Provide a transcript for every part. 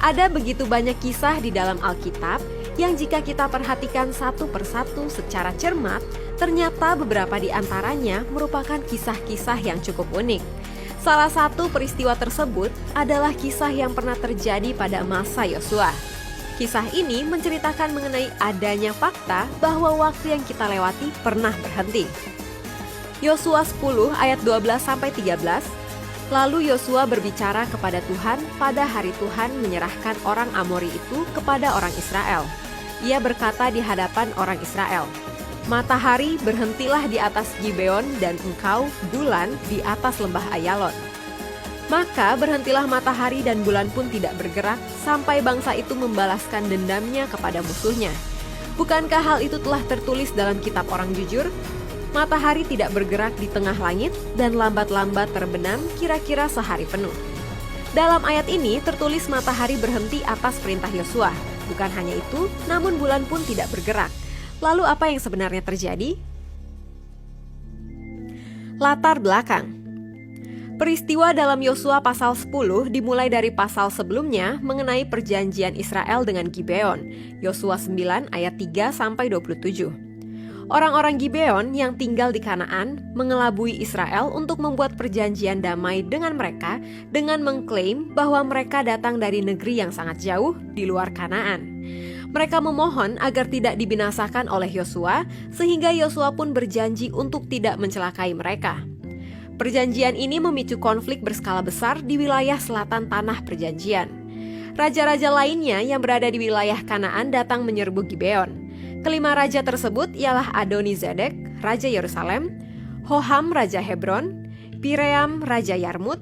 Ada begitu banyak kisah di dalam Alkitab yang jika kita perhatikan satu persatu secara cermat, ternyata beberapa di antaranya merupakan kisah-kisah yang cukup unik. Salah satu peristiwa tersebut adalah kisah yang pernah terjadi pada masa Yosua. Kisah ini menceritakan mengenai adanya fakta bahwa waktu yang kita lewati pernah berhenti. Yosua 10 ayat 12-13. Lalu Yosua berbicara kepada Tuhan pada hari Tuhan menyerahkan orang Amori itu kepada orang Israel. Ia berkata di hadapan orang Israel, "Matahari berhentilah di atas Gibeon dan engkau, bulan, di atas lembah Ayalon." Maka berhentilah matahari dan bulan pun tidak bergerak sampai bangsa itu membalaskan dendamnya kepada musuhnya. Bukankah hal itu telah tertulis dalam kitab orang jujur? Matahari tidak bergerak di tengah langit dan lambat-lambat terbenam kira-kira sehari penuh. Dalam ayat ini tertulis matahari berhenti atas perintah Yosua. Bukan hanya itu, namun bulan pun tidak bergerak. Lalu apa yang sebenarnya terjadi? Latar belakang. Peristiwa dalam Yosua pasal 10 dimulai dari pasal sebelumnya mengenai perjanjian Israel dengan Gibeon. Yosua 9 ayat 3-27. Orang-orang Gibeon yang tinggal di Kanaan mengelabui Israel untuk membuat perjanjian damai dengan mereka dengan mengklaim bahwa mereka datang dari negeri yang sangat jauh di luar Kanaan. Mereka memohon agar tidak dibinasakan oleh Yosua, sehingga Yosua pun berjanji untuk tidak mencelakai mereka. Perjanjian ini memicu konflik berskala besar di wilayah selatan tanah perjanjian. Raja-raja lainnya yang berada di wilayah Kanaan datang menyerbu Gibeon. Kelima raja tersebut ialah Adoni-Zedek, Raja Yerusalem, Hoham, Raja Hebron, Piream, Raja Yarmut,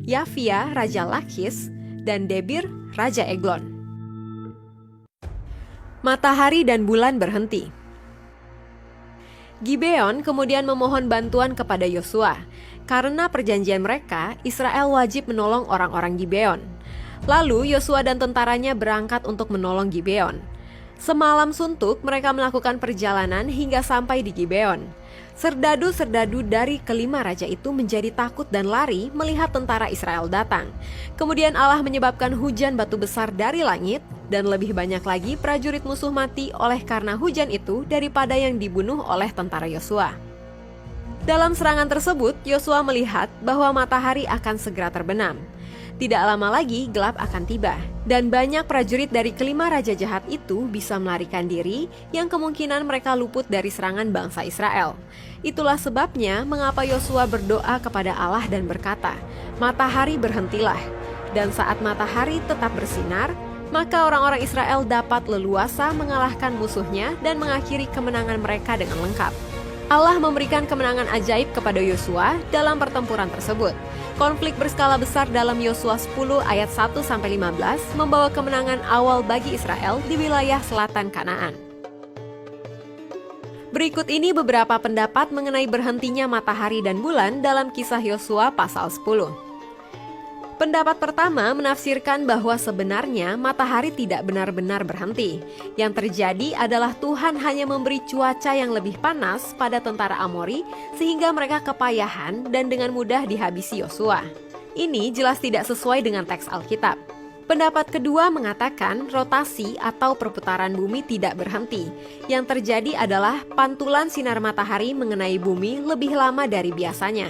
Yafia, Raja Lakhis, dan Debir, Raja Eglon. Matahari dan bulan berhenti. Gibeon kemudian memohon bantuan kepada Yosua. Karena perjanjian mereka, Israel wajib menolong orang-orang Gibeon. Lalu Yosua dan tentaranya berangkat untuk menolong Gibeon. Semalam suntuk mereka melakukan perjalanan hingga sampai di Gibeon. Serdadu-serdadu dari kelima raja itu menjadi takut dan lari melihat tentara Israel datang. Kemudian Allah menyebabkan hujan batu besar dari langit, dan lebih banyak lagi prajurit musuh mati oleh karena hujan itu daripada yang dibunuh oleh tentara Yosua. Dalam serangan tersebut, Yosua melihat bahwa matahari akan segera terbenam. Tidak lama lagi gelap akan tiba, dan banyak prajurit dari kelima raja jahat itu bisa melarikan diri yang kemungkinan mereka luput dari serangan bangsa Israel. Itulah sebabnya mengapa Yosua berdoa kepada Allah dan berkata, "Matahari berhentilah." Dan saat matahari tetap bersinar, maka orang-orang Israel dapat leluasa mengalahkan musuhnya dan mengakhiri kemenangan mereka dengan lengkap. Allah memberikan kemenangan ajaib kepada Yosua dalam pertempuran tersebut. Konflik berskala besar dalam Yosua 10 ayat 1-15 membawa kemenangan awal bagi Israel di wilayah selatan Kanaan. Berikut ini beberapa pendapat mengenai berhentinya matahari dan bulan dalam kisah Yosua pasal 10. Pendapat pertama menafsirkan bahwa sebenarnya matahari tidak benar-benar berhenti. Yang terjadi adalah Tuhan hanya memberi cuaca yang lebih panas pada tentara Amori sehingga mereka kepayahan dan dengan mudah dihabisi Yosua. Ini jelas tidak sesuai dengan teks Alkitab. Pendapat kedua mengatakan rotasi atau perputaran bumi tidak berhenti. Yang terjadi adalah pantulan sinar matahari mengenai bumi lebih lama dari biasanya.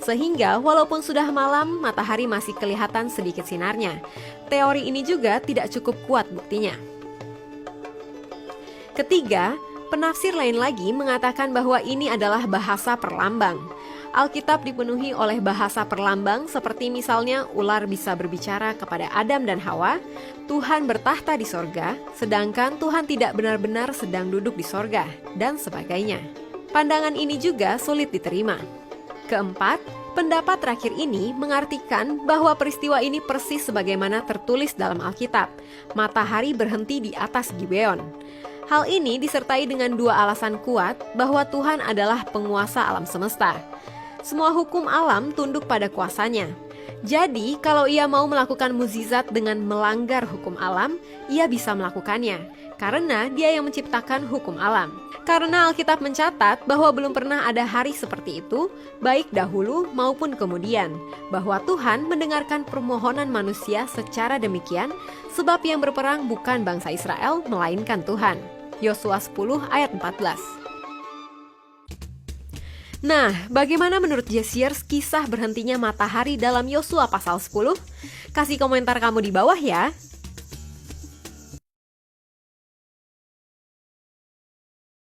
Sehingga walaupun sudah malam, matahari masih kelihatan sedikit sinarnya. Teori ini juga tidak cukup kuat buktinya. Ketiga, penafsir lain lagi mengatakan bahwa ini adalah bahasa perlambang. Alkitab dipenuhi oleh bahasa perlambang seperti misalnya ular bisa berbicara kepada Adam dan Hawa, Tuhan bertahta di sorga, sedangkan Tuhan tidak benar-benar sedang duduk di sorga, dan sebagainya. Pandangan ini juga sulit diterima. Keempat, pendapat terakhir ini mengartikan bahwa peristiwa ini persis sebagaimana tertulis dalam Alkitab. Matahari berhenti di atas Gibeon. Hal ini disertai dengan dua alasan kuat bahwa Tuhan adalah penguasa alam semesta. Semua hukum alam tunduk pada kuasanya. Jadi, kalau ia mau melakukan mukjizat dengan melanggar hukum alam, ia bisa melakukannya. karena Dia yang menciptakan hukum alam. Karena Alkitab mencatat bahwa belum pernah ada hari seperti itu, baik dahulu maupun kemudian, bahwa Tuhan mendengarkan permohonan manusia secara demikian, sebab yang berperang bukan bangsa Israel, melainkan Tuhan. Yosua 10 ayat 14. Nah, bagaimana menurut Jesiers kisah berhentinya matahari dalam Yosua pasal 10? Kasih komentar kamu di bawah ya.